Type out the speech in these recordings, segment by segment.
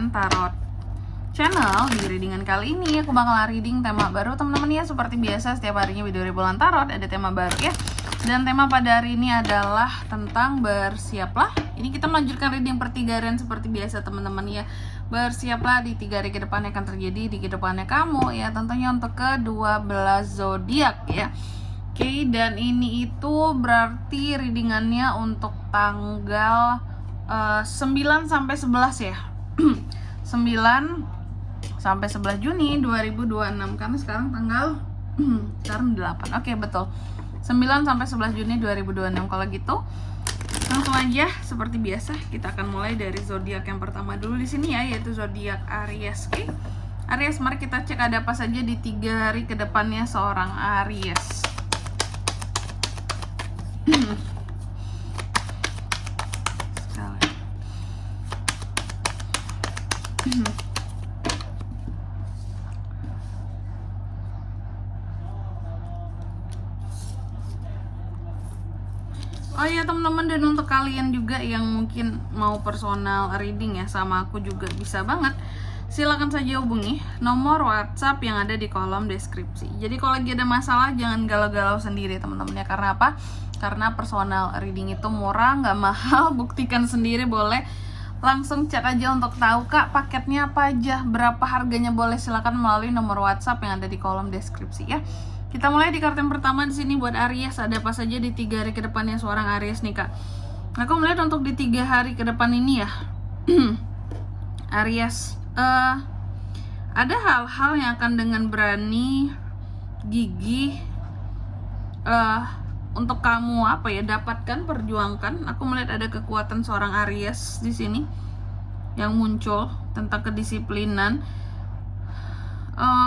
Bulan Tarot Channel. Di readingan kali ini aku bakal reading tema baru teman-teman ya. Seperti biasa setiap harinya video Bulan Tarot ada tema baru ya. Dan tema pada hari ini adalah tentang bersiaplah. Ini kita melanjutkan reading per 3 harian seperti biasa teman-teman ya. Bersiaplah di 3 hari ke depan akan terjadi di kedepannya kamu ya. Tentunya untuk ke-12 zodiak ya. Oke, dan ini itu berarti readingannya untuk tanggal 9 sampai 11 ya. 9 sampai 11 Juni 2026 karena sekarang tanggal sekarang 8. Oke, betul. 9 sampai 11 Juni 2026. Kalau gitu langsung aja seperti biasa kita akan mulai dari zodiak yang pertama dulu di sini ya, yaitu zodiak Aries. Oke. Aries, mari kita cek ada apa saja di 3 hari ke depannya seorang Aries. Oh iya teman-teman, dan untuk kalian juga yang mungkin mau personal reading ya sama aku juga bisa banget. Silakan saja hubungi nomor WhatsApp yang ada di kolom deskripsi. Jadi kalau lagi ada masalah jangan galau-galau sendiri teman-teman ya. Karena apa? Karena personal reading itu murah, nggak mahal. Buktikan sendiri boleh. Langsung chat aja untuk tahu kak paketnya apa aja, berapa harganya, boleh silakan melalui nomor WhatsApp yang ada di kolom deskripsi ya. Kita mulai di kartu yang pertama di sini buat Aries. Ada apa saja di 3 hari ke depannya seorang Aries nih kak? Aku melihat untuk di 3 hari ke depan ini ya, Aries, ada hal-hal yang akan dengan berani, gigih, untuk kamu apa ya dapatkan, perjuangkan. Aku melihat ada kekuatan seorang Aries di sini yang muncul tentang kedisiplinan,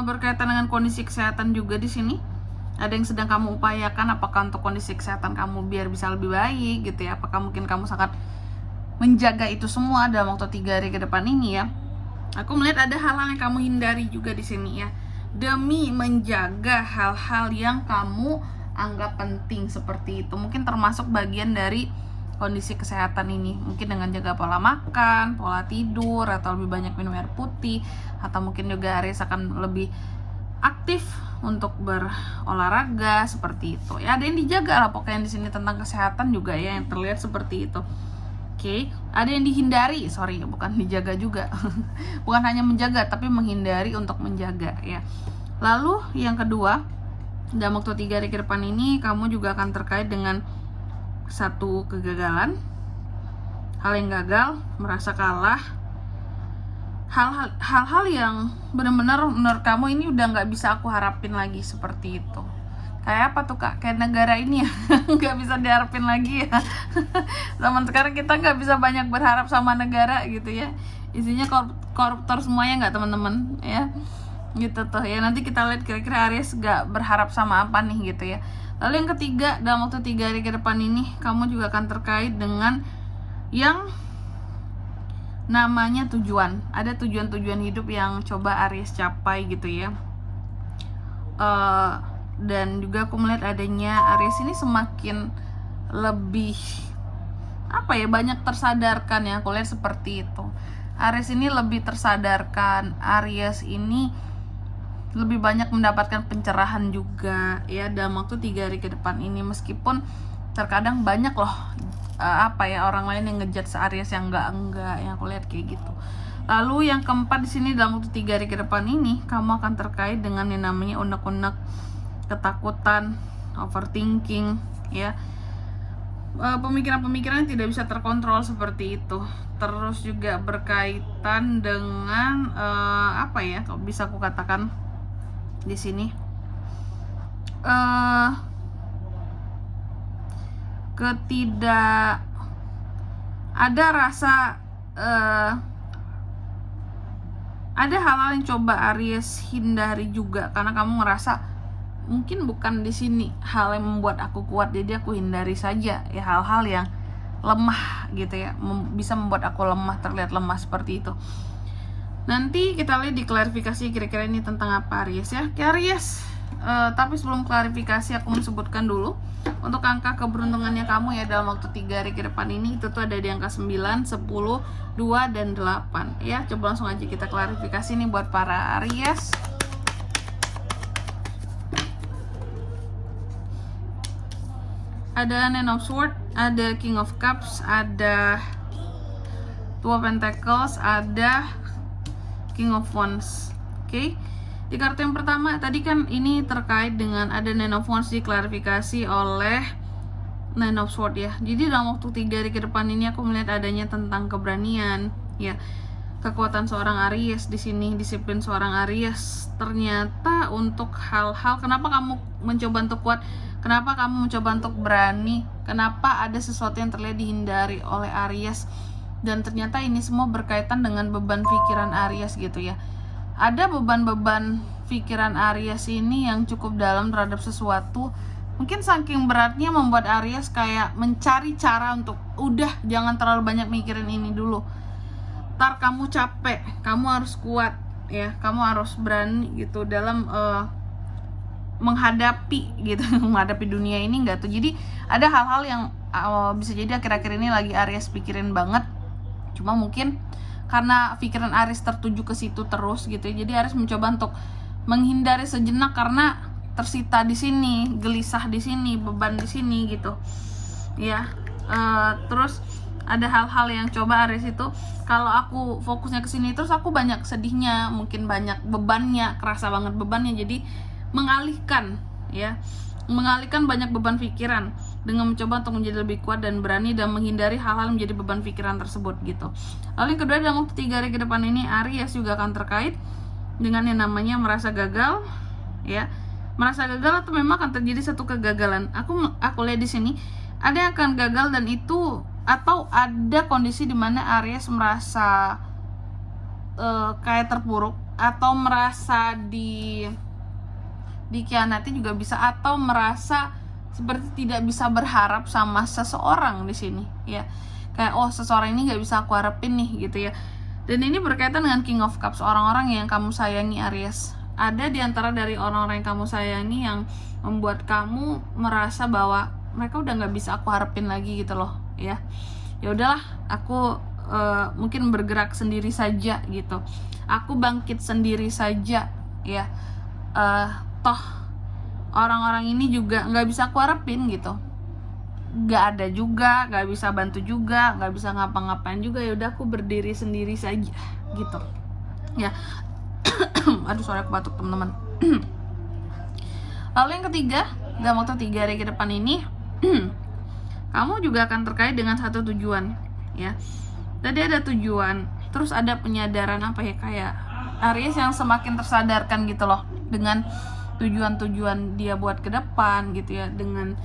berkaitan dengan kondisi kesehatan juga di sini. Ada yang sedang kamu upayakan, apakah untuk kondisi kesehatan kamu biar bisa lebih baik gitu ya. Apakah mungkin kamu sangat menjaga itu semua dalam waktu 3 hari ke depan ini ya. Aku melihat ada hal-hal yang kamu hindari juga di sini ya, demi menjaga hal-hal yang kamu anggap penting seperti itu. Mungkin termasuk bagian dari kondisi kesehatan ini, mungkin dengan jaga pola makan, pola tidur, atau lebih banyak minum air putih, atau mungkin juga Aries akan lebih aktif untuk berolahraga seperti itu ya. Ada yang dijaga lah pokoknya di sini tentang kesehatan juga ya, yang terlihat seperti itu. Oke, ada yang dihindari, bukan dijaga juga. Bukan hanya menjaga tapi menghindari untuk menjaga ya. Lalu yang kedua, dalam waktu 3 hari ke depan ini kamu juga akan terkait dengan satu kegagalan, hal yang gagal, merasa kalah, hal-hal yang benar-benar menurut kamu ini udah nggak bisa aku harapin lagi seperti itu. Kayak apa tuh kak? Kayak negara ini ya, nggak bisa diharapin lagi ya. Zaman sekarang kita nggak bisa banyak berharap sama negara gitu ya. Isinya koruptor semuanya nggak teman-teman ya. Gitu tuh ya, nanti kita lihat kira-kira Aries nggak berharap sama apa nih gitu ya. Lalu yang ketiga, dalam waktu 3 hari ke depan ini kamu juga akan terkait dengan yang namanya tujuan. Ada tujuan-tujuan hidup yang coba Aries capai gitu ya. Dan juga aku melihat adanya Aries ini semakin lebih apa ya, banyak tersadarkan ya. Aku lihat seperti itu. Aries ini lebih tersadarkan. Aries ini lebih banyak mendapatkan pencerahan juga ya dalam waktu 3 hari ke depan ini. Meskipun terkadang banyak loh orang lain yang ngejudge Aries yang enggak yang aku lihat kayak gitu. Lalu yang keempat di sini, dalam waktu 3 hari ke depan ini kamu akan terkait dengan yang namanya unek-unek, ketakutan, overthinking ya. Pemikiran-pemikiran yang tidak bisa terkontrol seperti itu. Terus juga berkaitan dengan kalau bisa aku katakan di sini ada rasa ada hal-hal yang coba Aries hindari juga karena kamu ngerasa mungkin bukan di sini hal yang membuat aku kuat, jadi aku hindari saja ya hal-hal yang lemah gitu ya, bisa membuat aku lemah, terlihat lemah seperti itu. Nanti kita lihat di klarifikasi kira-kira ini tentang apa Aries ya. Oke Aries, tapi sebelum klarifikasi aku mau sebutkan dulu Untuk angka keberuntungannya kamu ya dalam waktu 3 hari ke depan ini itu tuh ada di angka 9, 10, 2, dan 8 ya. Coba langsung aja kita klarifikasi nih buat para Aries. Ada Nine of Swords, ada King of Cups, ada Two of Pentacles, ada King of Wands. Oke. Di kartu yang pertama tadi kan ini terkait dengan ada Nine of Wands diklarifikasi oleh Nine of Swords ya. Jadi dalam waktu 3 hari ke depan ini aku melihat adanya tentang keberanian ya. Kekuatan seorang Aries di sini, disiplin seorang Aries. Ternyata untuk hal-hal kenapa kamu mencoba untuk kuat, kenapa kamu mencoba untuk berani, kenapa ada sesuatu yang terlihat dihindari oleh Aries, dan ternyata ini semua berkaitan dengan beban pikiran Aries gitu ya. Ada beban-beban pikiran Aries ini yang cukup dalam terhadap sesuatu. Mungkin saking beratnya membuat Aries kayak mencari cara untuk udah jangan terlalu banyak mikirin ini dulu. Ntar kamu capek, kamu harus kuat ya, kamu harus berani gitu dalam menghadapi gitu, menghadapi dunia ini enggak tuh. Jadi ada hal-hal yang bisa jadi akhir-akhir ini lagi Aries pikirin banget. Cuma mungkin karena pikiran Aries tertuju ke situ terus gitu ya. Jadi Aries mencoba untuk menghindari sejenak karena tersita di sini, gelisah di sini, beban di sini gitu. Ya. Terus ada hal-hal yang coba Aries itu kalau aku fokusnya ke sini terus aku banyak sedihnya, mungkin banyak bebannya, kerasa banget bebannya. Jadi mengalihkan ya. Mengalihkan banyak beban pikiran dengan mencoba untuk menjadi lebih kuat dan berani dan menghindari hal-hal yang menjadi beban pikiran tersebut gitu. Lalu yang kedua dalam waktu 3 hari ke depan ini Aries juga akan terkait dengan yang namanya merasa gagal ya. Merasa gagal atau memang akan terjadi satu kegagalan. Aku lihat di sini ada yang akan gagal dan itu atau ada kondisi di mana Aries merasa kayak terpuruk atau merasa dikhianati juga bisa, atau merasa seperti tidak bisa berharap sama seseorang di sini ya. Kayak seseorang ini nggak bisa aku harapin nih gitu ya. Dan ini berkaitan dengan King of Cups, orang-orang yang kamu sayangi Aries. Ada di antara dari orang-orang yang kamu sayangi yang membuat kamu merasa bahwa mereka udah nggak bisa aku harapin lagi gitu loh ya. Ya udahlah, aku mungkin bergerak sendiri saja gitu. Aku bangkit sendiri saja ya. Toh orang-orang ini juga nggak bisa aku harapin gitu, nggak ada juga, nggak bisa bantu juga, nggak bisa ngapa-ngapain juga. Ya udah aku berdiri sendiri saja gitu ya. Aduh, suara aku batuk teman-teman. Lalu yang ketiga dalam waktu 3 hari ke depan ini kamu juga akan terkait dengan satu tujuan ya. Tadi ada tujuan, terus ada penyadaran apa ya, kayak Aries yang semakin tersadarkan gitu loh dengan tujuan-tujuan dia buat ke depan gitu ya, dengan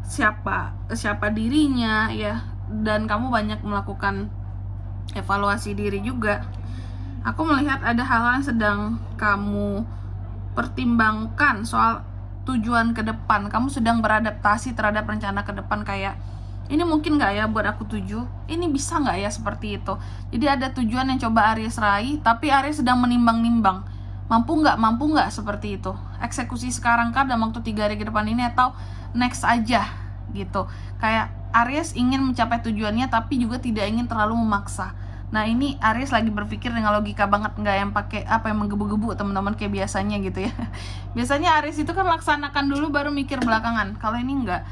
siapa dirinya ya. Dan kamu banyak melakukan evaluasi diri juga. Aku melihat ada hal-hal yang sedang kamu pertimbangkan soal tujuan ke depan. Kamu sedang beradaptasi terhadap rencana ke depan, kayak ini mungkin nggak ya buat aku tuju, ini bisa nggak ya seperti itu. Jadi ada tujuan yang coba Aries raih, tapi Aries sedang menimbang-nimbang, mampu nggak seperti itu. Eksekusi sekarang kan dalam waktu 3 hari ke depan ini, atau next aja gitu. Kayak Aries ingin mencapai tujuannya tapi juga tidak ingin terlalu memaksa. Nah ini Aries lagi berpikir dengan logika banget, nggak yang pakai apa yang menggebu-gebu teman-teman kayak biasanya gitu ya. Biasanya Aries itu kan laksanakan dulu baru mikir belakangan. Kalau ini nggak,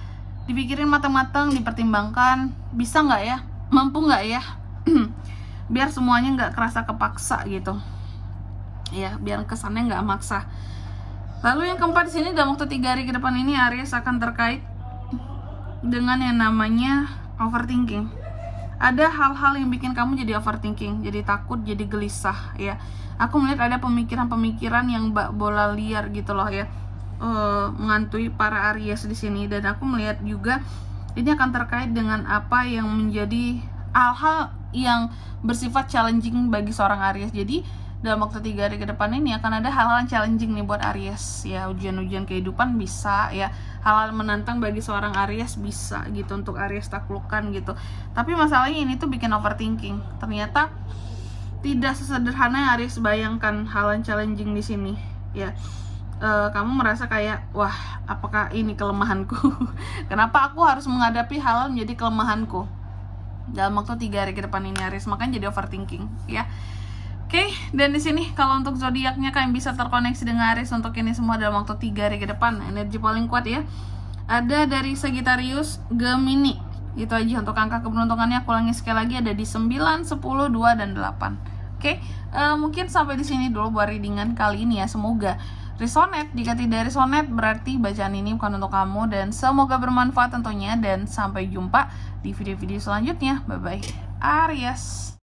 dipikirin matang-matang, dipertimbangkan, bisa nggak ya, mampu nggak ya, biar semuanya nggak kerasa kepaksa gitu ya, biar kesannya nggak maksa. Lalu yang keempat di sini dalam waktu 3 hari ke depan ini Aries akan terkait dengan yang namanya overthinking. Ada hal-hal yang bikin kamu jadi overthinking, jadi takut, jadi gelisah ya. Aku melihat ada pemikiran-pemikiran yang bola liar gitu loh ya, mengantui para Aries di sini. Dan aku melihat juga ini akan terkait dengan apa yang menjadi hal-hal yang bersifat challenging bagi seorang Aries. Jadi dalam waktu 3 hari ke depan ini akan ada hal-hal challenging nih buat Aries ya. Ujian-ujian kehidupan bisa ya, hal-hal menantang bagi seorang Aries bisa gitu untuk Aries taklukkan gitu. Tapi masalahnya ini tuh bikin overthinking. Ternyata tidak sesederhana yang Aries bayangkan hal yang challenging di sini ya. kamu merasa kayak, wah, apakah ini kelemahanku? Kenapa aku harus menghadapi hal menjadi kelemahanku dalam waktu 3 hari ke depan ini, Aries? Makanya jadi overthinking ya. Oke, dan di sini kalau untuk zodiaknya kalian bisa terkoneksi dengan Aries untuk ini semua dalam waktu 3 hari ke depan. Energi paling kuat ya ada dari Sagittarius, Gemini. Itu aja untuk angka keberuntungannya. Aku ulangi sekali lagi, ada di 9, 10, 2, dan 8. Oke, mungkin sampai di sini dulu buat readingan kali ini ya. Semoga resonate. Jika tidak resonate, berarti bacaan ini bukan untuk kamu. Dan semoga bermanfaat tentunya. Dan sampai jumpa di video-video selanjutnya. Bye-bye, Aries.